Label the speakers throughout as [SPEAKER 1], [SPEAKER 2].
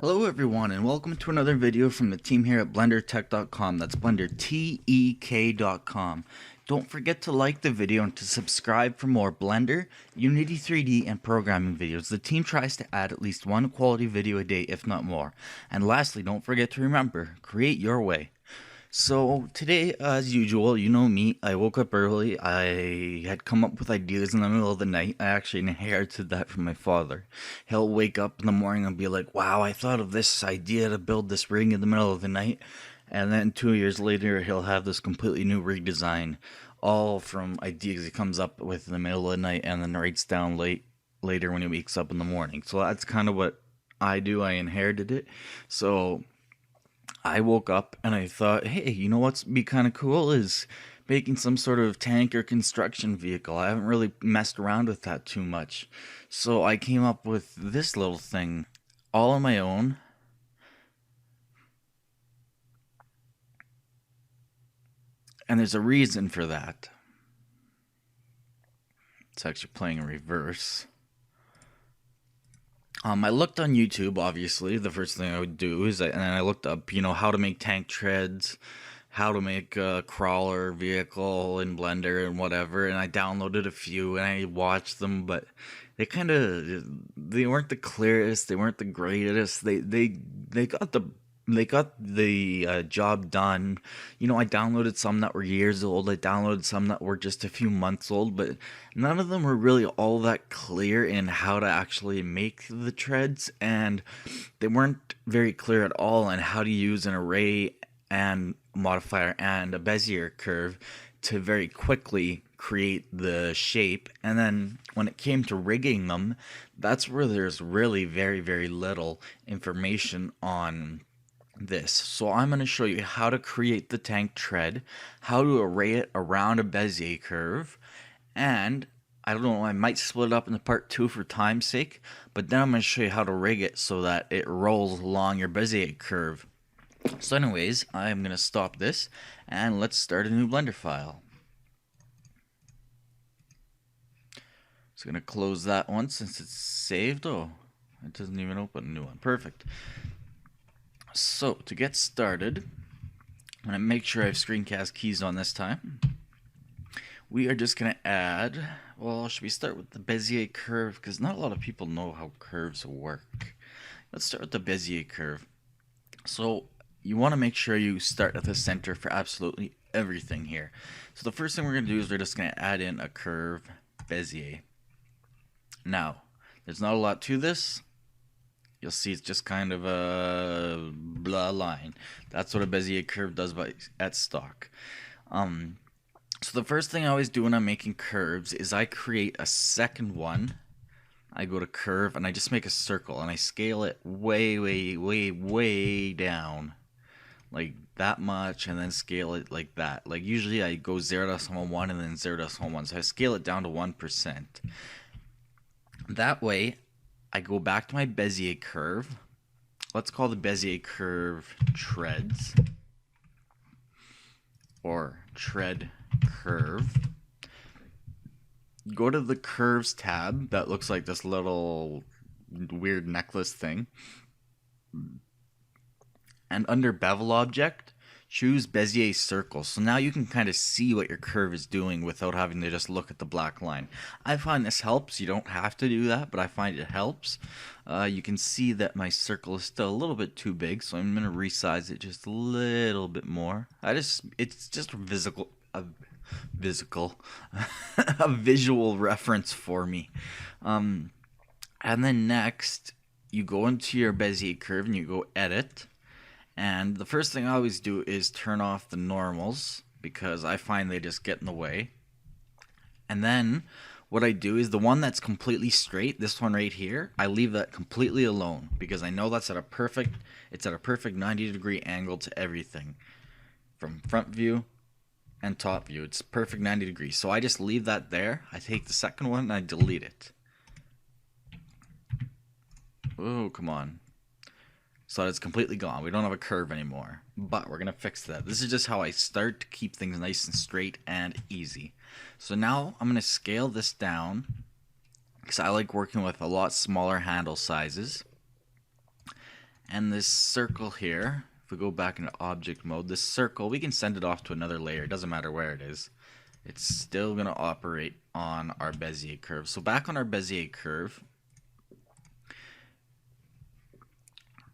[SPEAKER 1] Hello everyone and welcome to another video from the team here at BlenderTech.com. That's BlenderTek.com. Don't forget to like the video and to subscribe for more Blender, Unity 3D, and programming videos. The team tries to add at least one quality video a day, if not more. And lastly, don't forget to remember, create your way. So today, as usual, you know me, I woke up early. I had come up with ideas in the middle of the night. I actually inherited that from my father. He'll wake up in the morning and be like, wow, I thought of this idea to build this ring in the middle of the night. And then 2 years later, he'll have this completely new rig design, all from ideas he comes up with in the middle of the night and then writes down later when he wakes up in the morning. So that's kind of what I do. I inherited it. So I woke up and I thought, hey, you know what'd be kind of cool is making some sort of tank or construction vehicle. I haven't really messed around with that too much. So I came up with this little thing all on my own. And there's a reason for that. It's actually playing in reverse. I looked on YouTube, obviously. The first thing I would do is, and then I looked up, how to make tank treads, how to make a crawler vehicle in Blender and whatever. And I downloaded a few and I watched them, but they weren't the clearest, they weren't the greatest. They got the job done. I downloaded some that were years old. I downloaded some that were just a few months old, but none of them were really all that clear in how to actually make the treads, and they weren't very clear at all on how to use an array and modifier and a bezier curve to very quickly create the shape. And then when it came to rigging them, that's where there's really very, very little information on this. So I'm going to show you how to create the tank tread, how to array it around a bezier curve, and I don't know, I might split it up into part 2 for time's sake, but then I'm going to show you how to rig it so that it rolls along your bezier curve. So anyways, I'm going to stop this and let's start a new Blender file. Just going to close that one since it's saved. Oh, it doesn't even open a new one. Perfect. So, to get started, I'm going to make sure I have screencast keys on this time. We are just going to add, well, should we start with the bezier curve? Because not a lot of people know how curves work. Let's start with the bezier curve. So, you want to make sure you start at the center for absolutely everything here. So, the first thing we're going to do is we're just going to add in a curve bezier. Now, there's not a lot to this. You'll see it's just kind of a blah line. That's what a bezier curve does at stock. So the first thing I always do when I'm making curves is I create a second one. I go to curve and I just make a circle and I scale it way, way, way, way down. Like that much, and then scale it like that. Like usually I go 0.1 and then 0.1. So I scale it down to 1%. That way, I go back to my bezier curve. Let's call the bezier curve treads, or tread curve. Go to the curves tab that looks like this little weird necklace thing, and under bevel object, choose bezier circle. So now you can kind of see what your curve is doing without having to just look at the black line. I find this helps. You don't have to do that, but I find it helps. You can see that my circle is still a little bit too big, so I'm going to resize it just a little bit more. It's just a visual reference for me. And then next, you go into your bezier curve and you go edit. And the first thing I always do is turn off the normals because I find they just get in the way. And then what I do is the one that's completely straight, this one right here, I leave that completely alone because I know it's at a perfect 90-degree angle to everything. From front view and top view, it's perfect 90 degrees. So I just leave that there. I take the second one and I delete it. Oh, come on. So it's completely gone. We don't have a curve anymore, but we're going to fix that. This is just how I start to keep things nice and straight and easy. So now I'm going to scale this down because I like working with a lot smaller handle sizes. And this circle here, if we go back into object mode, this circle, we can send it off to another layer. It doesn't matter where it is. It's still going to operate on our Bezier curve. So back on our Bezier curve,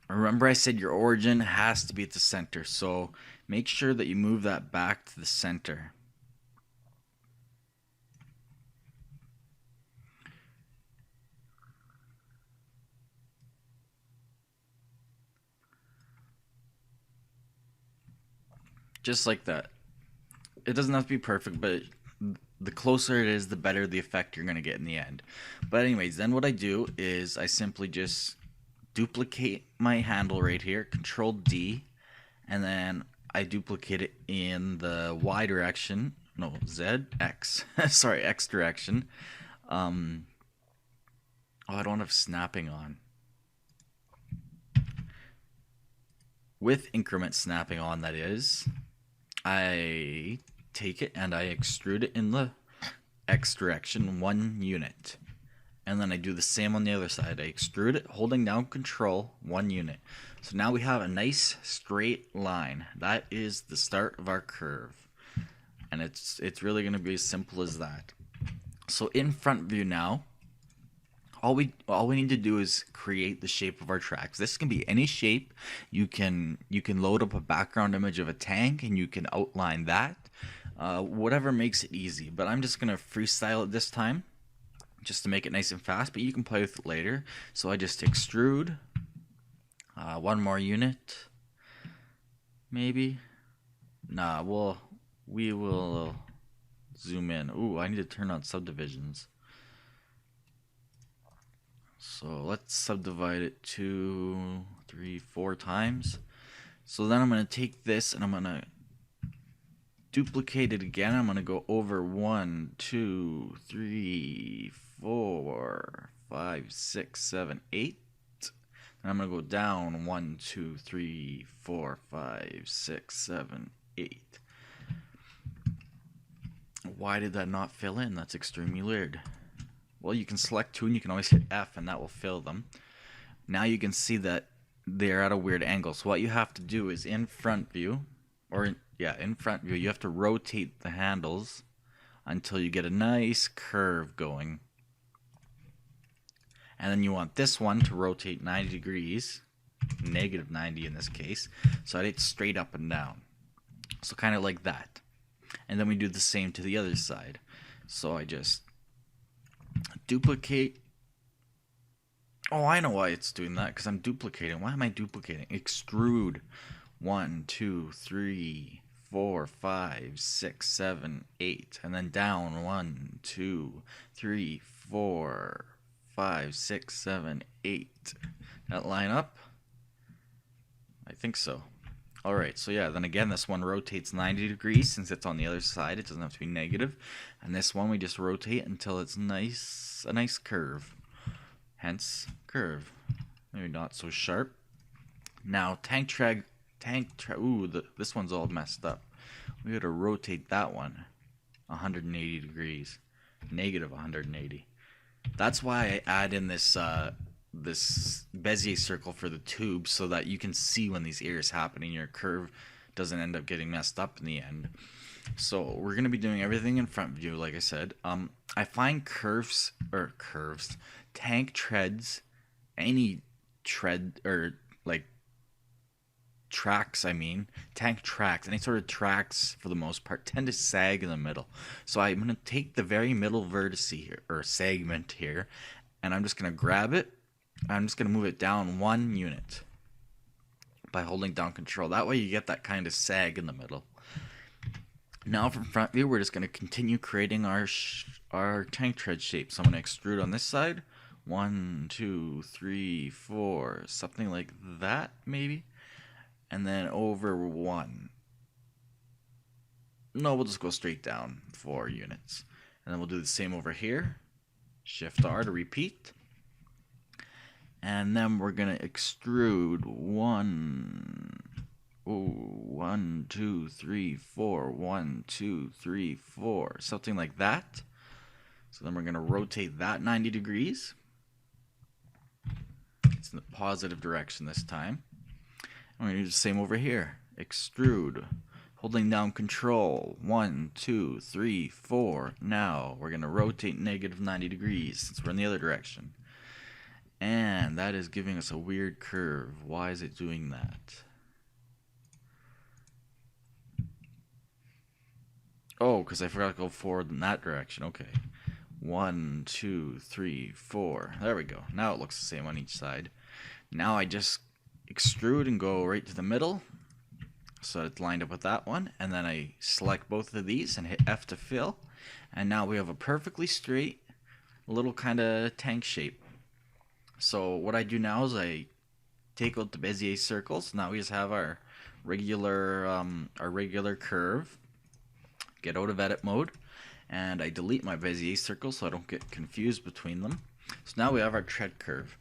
[SPEAKER 1] remember I said your origin has to be at the center. So make sure that you move that back to the center. Just like that. It doesn't have to be perfect, but the closer it is, the better the effect you're going to get in the end. But anyways, then what I do is I simply just duplicate my handle right here, Control D, and then I duplicate it in the Y direction, no, Z, X, sorry, X direction. Oh, I don't have snapping on. With increment snapping on, that is, I take it and I extrude it in the X direction 1 unit. And then I do the same on the other side. I extrude it holding down Control 1 unit. So now we have a nice straight line. That is the start of our curve. And it's really going to be as simple as that. So in front view now, all we need to do is create the shape of our tracks. This can be any shape. You can load up a background image of a tank and you can outline that. Whatever makes it easy. But I'm just going to freestyle it this time, just to make it nice and fast, but you can play with it later. So I just extrude 1 more unit, maybe. Nah, we will zoom in. Ooh, I need to turn on subdivisions. So let's subdivide it 2, 3, 4 times. So then I'm going to take this and I'm going to duplicate it again. I'm going to go over 1, 2, 3, 4, 5, 6, 7, 8. And I'm going to go down 1, 2, 3, 4, 5, 6, 7, 8. Why did that not fill in? That's extremely weird. Well, you can select 2 and you can always hit F and that will fill them. Now you can see that they're at a weird angle. So what you have to do is in front view, in front view, you have to rotate the handles until you get a nice curve going. And then you want this one to rotate 90 degrees, negative 90 in this case, so that it's straight up and down. So kind of like that. And then we do the same to the other side. So I just duplicate. Oh, I know why it's doing that, because I'm duplicating. Why am I duplicating? Extrude 1, 2, 3, 4, 5, 6, 7, 8, and then down 1, 2, 3, 4, 5, 6, 7, 8. That line up? I think so. Alright, so yeah, then again, this one rotates 90 degrees since it's on the other side. It doesn't have to be negative. And this one we just rotate until it's a nice curve. Hence, curve. Maybe not so sharp. Now, this one's all messed up. We gotta rotate that one 180 degrees. Negative 180. That's why I add in this this Bezier circle for the tube, so that you can see when these errors happen and your curve doesn't end up getting messed up in the end. So we're going to be doing everything in front view, like I said. I find tank treads, any tread, or like tracks, tank tracks, any sort of tracks for the most part, tend to sag in the middle. So I'm going to take the very middle vertex here, or segment here, and I'm just going to grab it. I'm just going to move it down 1 unit by holding down Control. That way you get that kind of sag in the middle. Now from front view, we're just going to continue creating our tank tread shape. So I'm going to extrude on this side. 1, 2, 3, 4, something like that maybe. And then over 1. No, we'll just go straight down 4 units. And then we'll do the same over here. Shift R to repeat. And then we're going to extrude 1, 2, 3, 4, 1, 2, 3, 4, something like that. So then we're going to rotate that 90 degrees. points in the positive direction this time. I'm going to do the same over here. Extrude. Holding down control. 1, 2, 3, 4. Now we're going to rotate negative 90 degrees since we're in the other direction. And that is giving us a weird curve. Why is it doing that? Oh, because I forgot to go forward in that direction. Okay. 1, 2, 3, 4. There we go. Now it looks the same on each side. Now I just extrude and go right to the middle so it's lined up with that one, and then I select both of these and hit F to fill, and now we have a perfectly straight little kind of tank shape. So what I do now is I take out the Bezier circles. Now we just have our regular curve. Get out of edit mode, and I delete my Bezier circles so I don't get confused between them. So now we have our tread curve.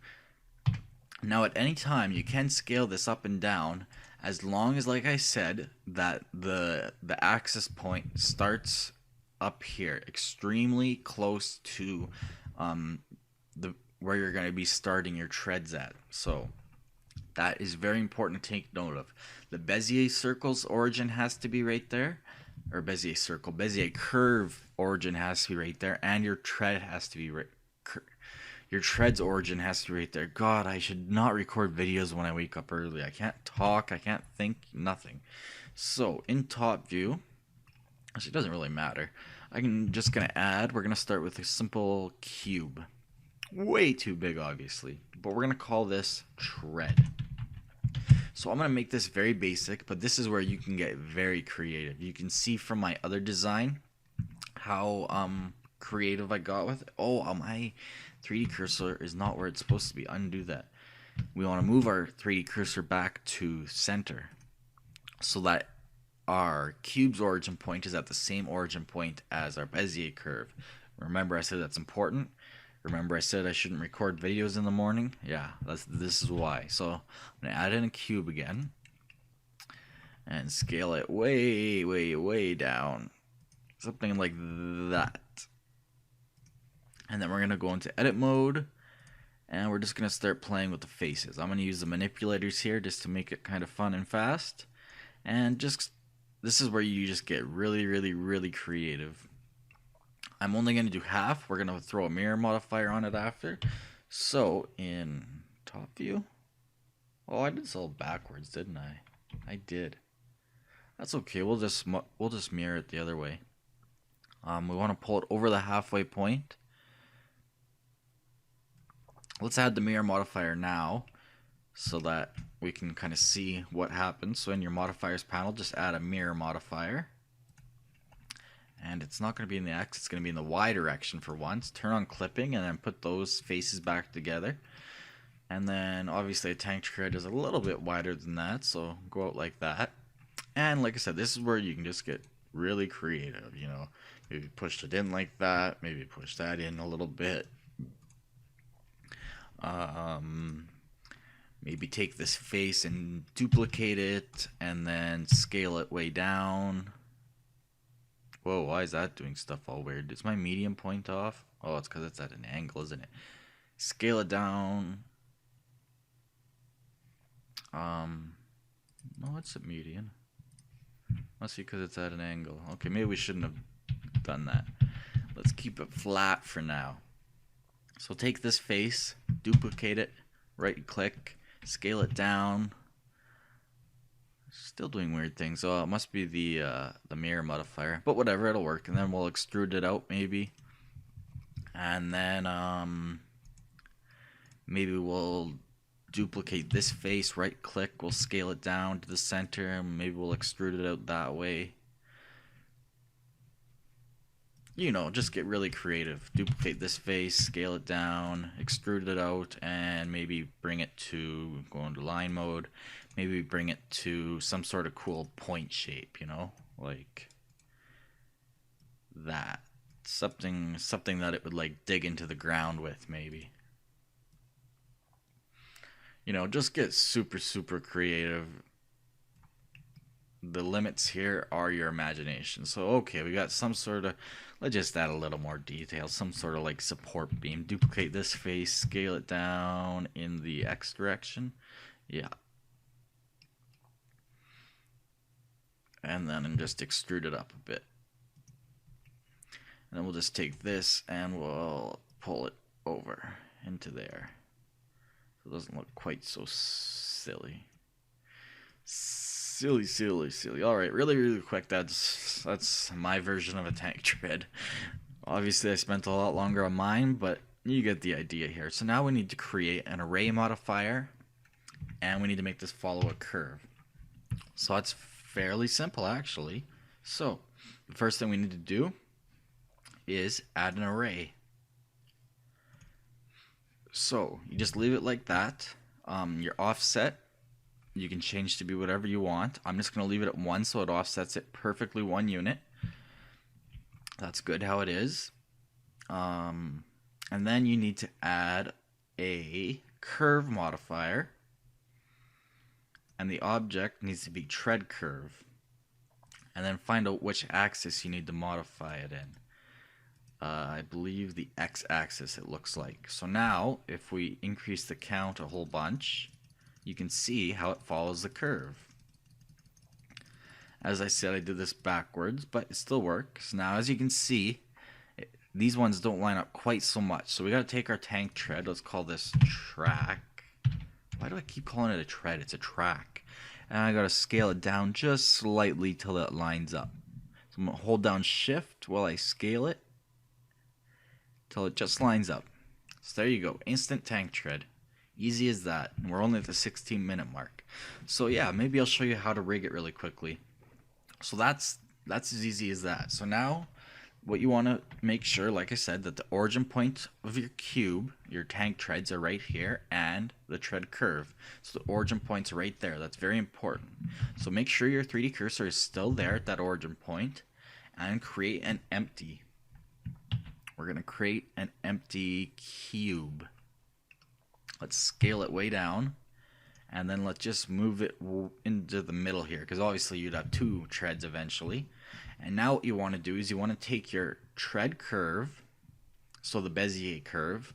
[SPEAKER 1] Now at any time you can scale this up and down as long as, like I said, that the axis point starts up here, extremely close to where you're going to be starting your treads at. So that is very important to take note of. The Bezier circle's origin has to be right there, or Bezier curve origin has to be right there, and your tread has to be right. Your tread's origin has to be right there. God, I should not record videos when I wake up early. I can't talk, I can't think, nothing. So in top view, actually it doesn't really matter. I'm just gonna add. We're gonna start with a simple cube. Way too big, obviously, but we're gonna call this tread. So I'm going to make this very basic, but this is where you can get very creative. You can see from my other design how creative I got with it. Oh, my 3D cursor is not where it's supposed to be. Undo that. We want to move our 3D cursor back to center so that our cube's origin point is at the same origin point as our Bezier curve. Remember I said that's important. Remember I said I shouldn't record videos in the morning? Yeah, this is why. So I'm going to add in a cube again and scale it way, way, way down. Something like that. And then we're going to go into edit mode, and we're just going to start playing with the faces. I'm going to use the manipulators here just to make it kind of fun and fast. And this is where you just get really, really, really creative. I'm only going to do half. We're going to throw a mirror modifier on it after. So in top view, oh, I did this all backwards, didn't I? I did. That's okay. We'll just mirror it the other way. We want to pull it over the halfway point. Let's add the mirror modifier now so that we can kind of see what happens. So in your modifiers panel, just add a mirror modifier. And it's not going to be in the X, it's going to be in the Y direction for once. Turn on clipping and then put those faces back together. And then obviously a tank tread is a little bit wider than that, so go out like that. And like I said, this is where you can just get really creative, you know. Maybe push it in like that, maybe push that in a little bit. Maybe take this face and duplicate it and then scale it way down. Whoa, why is that doing stuff all weird? Is my medium point off? Oh, it's because it's at an angle, isn't it? Scale it down. No, it's a median. Must be because it's at an angle. Okay, maybe we shouldn't have done that. Let's keep it flat for now. So take this face, duplicate it, right click, scale it down. Still doing weird things. Oh, it must be the mirror modifier, but whatever, it'll work. And then we'll extrude it out maybe, and then maybe we'll duplicate this face, right click, we'll scale it down to the center, and maybe we'll extrude it out that way. You know, just get really creative. Duplicate this face, scale it down, extrude it out, and maybe bring it to, go into line mode, maybe bring it to some sort of cool point shape, you know, like that. Something that it would like dig into the ground with, maybe. You know, just get super, super creative. The limits here are your imagination. So, okay, we got some sort of, Let's just add a little more detail, some sort of like support beam. Duplicate this face, scale it down in the X direction. Yeah. And then just extrude it up a bit. And then we'll just take this and we'll pull it over into there. So it doesn't look quite so silly. Silly. Alright, really quick, that's my version of a tank tread. Obviously I spent a lot longer on mine, but you get the idea here. So now we need to create an array modifier, and we need to make this follow a curve. So that's fairly simple actually. So the first thing we need to do is add an array. So you just leave it like that. Your offset, you can change to be whatever you want. I'm just going to leave it at 1 so it offsets it perfectly 1 unit. That's good how it is. And then you need to add a curve modifier. And the object needs to be tread curve. And then find out which axis you need to modify it in. I believe the x-axis it looks like. So now, if we increase the count a whole bunch, you can see how it follows the curve. As I said, I did this backwards, but it still works. Now, as you can see, these ones don't line up quite so much. So we got to take our tank tread. Let's call this track. Why do I keep calling it a tread? It's a track. And I got to scale it down just slightly till it lines up. So I'm going to hold down shift while I scale it till it just lines up. So there you go. Instant tank tread. Easy as that. And we're only at the 16-minute mark. So yeah, maybe I'll show you how to rig it really quickly. So that's as easy as that. So now what you want to make sure, like I said, that the origin point of your cube, your tank treads, are right here, and the tread curve. So the origin point's right there. That's very important. So make sure your 3D cursor is still there at that origin point, and create an empty. We're going to create an empty cube. Let's scale it way down, and then let's just move it into the middle here, because obviously you'd have 2 treads eventually. And now what you want to do is you want to take your tread curve, so the bezier curve,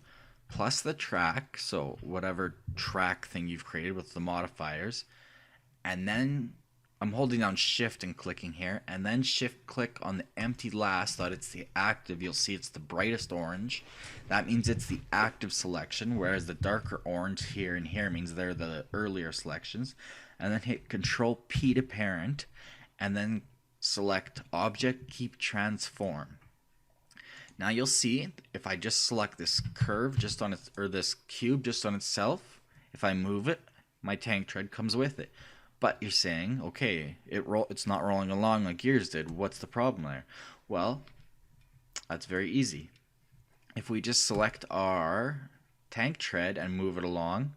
[SPEAKER 1] plus the track, so whatever track thing you've created with the modifiers, and then I'm holding down shift and clicking here, and then shift click on the empty last so that it's the active. You'll see it's the brightest orange. That means it's the active selection, whereas the darker orange here and here means they're the earlier selections. And then hit Control P to parent, and then select Object Keep Transform. Now you'll see if I just select this curve just on its, or this cube just on itself, if I move it, my tank tread comes with it. But you're saying, okay, it's not rolling along like yours did. What's the problem there? Well, that's very easy. If we just select our tank tread and move it along,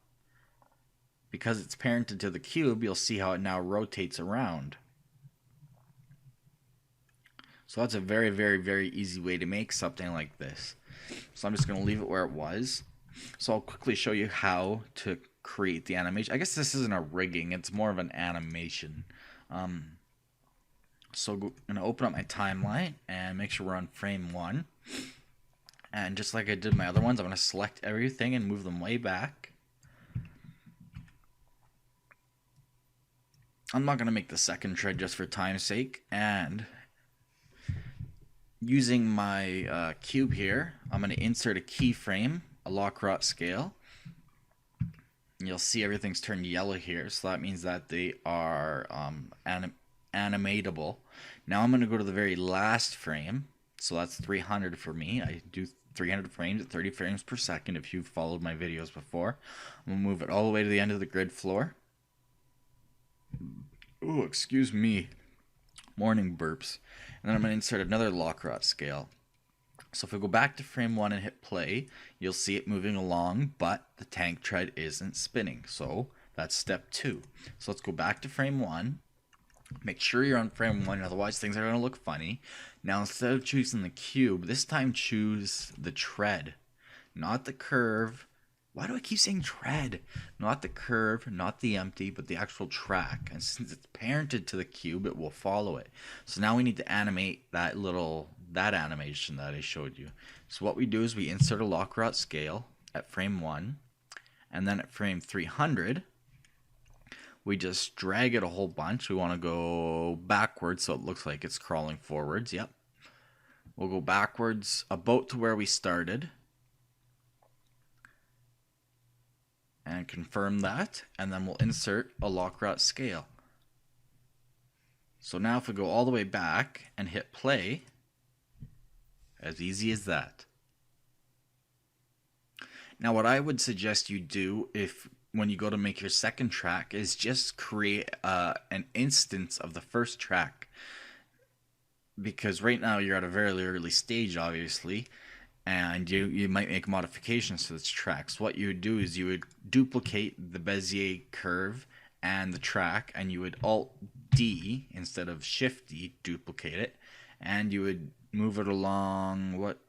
[SPEAKER 1] because it's parented to the cube, you'll see how it now rotates around. So that's a very easy way to make something like this. So I'm just going to leave it where it was. So I'll quickly show you how to create the animation. I guess this isn't a rigging, it's more of an animation. So I'm going to open up my timeline and make sure we're on frame 1. And just like I did my other ones, I'm going to select everything and move them way back. I'm not going to make the second tread just for time's sake. And using my cube here, I'm going to insert a keyframe, a lock-rot scale. You'll see everything's turned yellow here, so that means that they are animatable. Now I'm going to go to the very last frame, so that's 300 for me. I do 300 frames at 30 frames per second if you've followed my videos before. I'm going to move it all the way to the end of the grid floor. Oh, excuse me. Morning burps. And then I'm going to insert another lock-rot scale. So if we go back to frame 1 and hit play, you'll see it moving along, but the tank tread isn't spinning. So that's step 2. So let's go back to frame 1. Make sure you're on frame 1, otherwise things are going to look funny. Now instead of choosing the cube, this time choose the tread, not the curve. Why do I keep saying tread? Not the curve, not the empty, but the actual track. And since it's parented to the cube, it will follow it. So now we need to animate that little that animation that I showed you. So what we do is we insert a lock route scale at frame 1, and then at frame 300, we just drag it a whole bunch. We want to go backwards so it looks like it's crawling forwards. Yep. We'll go backwards about to where we started and confirm that, and then we'll insert a lock route scale. So now if we go all the way back and hit play, as easy as that. Now what I would suggest you do when you go to make your second track is just create an instance of the first track. Because right now you're at a very early stage, obviously, and you might make modifications to this track. So what you would do is you would duplicate the Bezier curve and the track, and you would Alt-D instead of Shift-D, duplicate it, and you would move it along what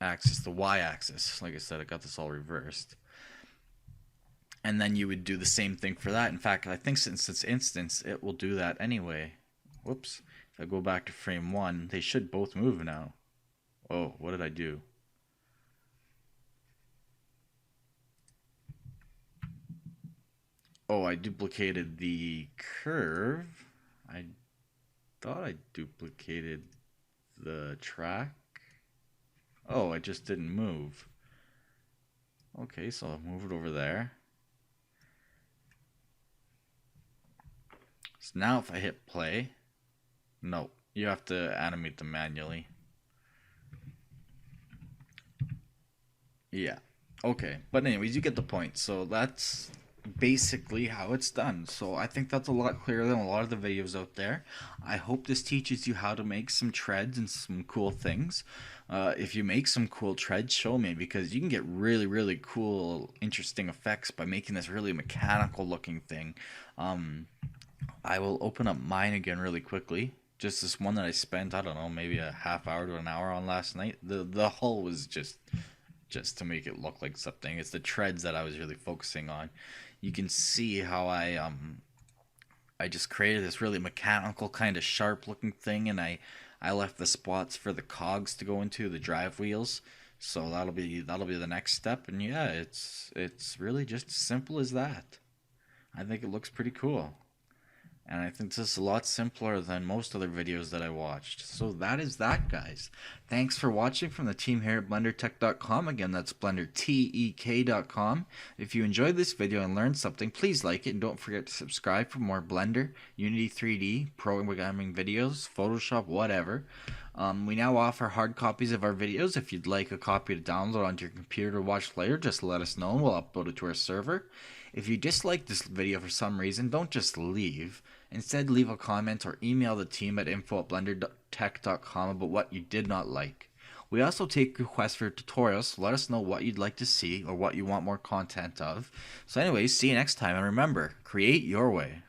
[SPEAKER 1] axis? The Y-axis. Like I said, I got this all reversed. And then you would do the same thing for that. In fact, I think since it's instance, it will do that anyway. Whoops. If I go back to frame 1, they should both move now. Oh, what did I do? Oh, I duplicated the curve. I thought I duplicated the track. Oh, it just didn't move. Okay, so I'll move it over there. So now if I hit play, no, you have to animate them manually. Yeah, okay, but anyways, you get the point. So that's basically how it's done. So I think that's a lot clearer than a lot of the videos out there. I hope this teaches you how to make some treads and some cool things. If you make some cool treads, show me, because you can get really cool, interesting effects by making this really mechanical looking thing. I will open up mine again really quickly. Just this one that I spent, I don't know, maybe a half hour to an hour on last night. The hull was just to make it look like something. It's the treads that I was really focusing on. You can see how I just created this really mechanical kind of sharp looking thing, and I left the spots for the cogs to go into, the drive wheels. So that'll be the next step, and yeah, it's really just as simple as that. I think it looks pretty cool. And I think this is a lot simpler than most other videos that I watched. So that is that, guys. Thanks for watching from the team here at BlenderTech.com. Again, that's BlenderTech.com. If you enjoyed this video and learned something, please like it. And don't forget to subscribe for more Blender, Unity 3D, programming videos, Photoshop, whatever. We now offer hard copies of our videos. If you'd like a copy to download onto your computer to watch later, just let us know and we'll upload it to our server. If you dislike this video for some reason, don't just leave. Instead, leave a comment or email the team at info@blendertech.com about what you did not like. We also take requests for tutorials, so let us know what you'd like to see or what you want more content of. So anyways, see you next time, and remember, create your way.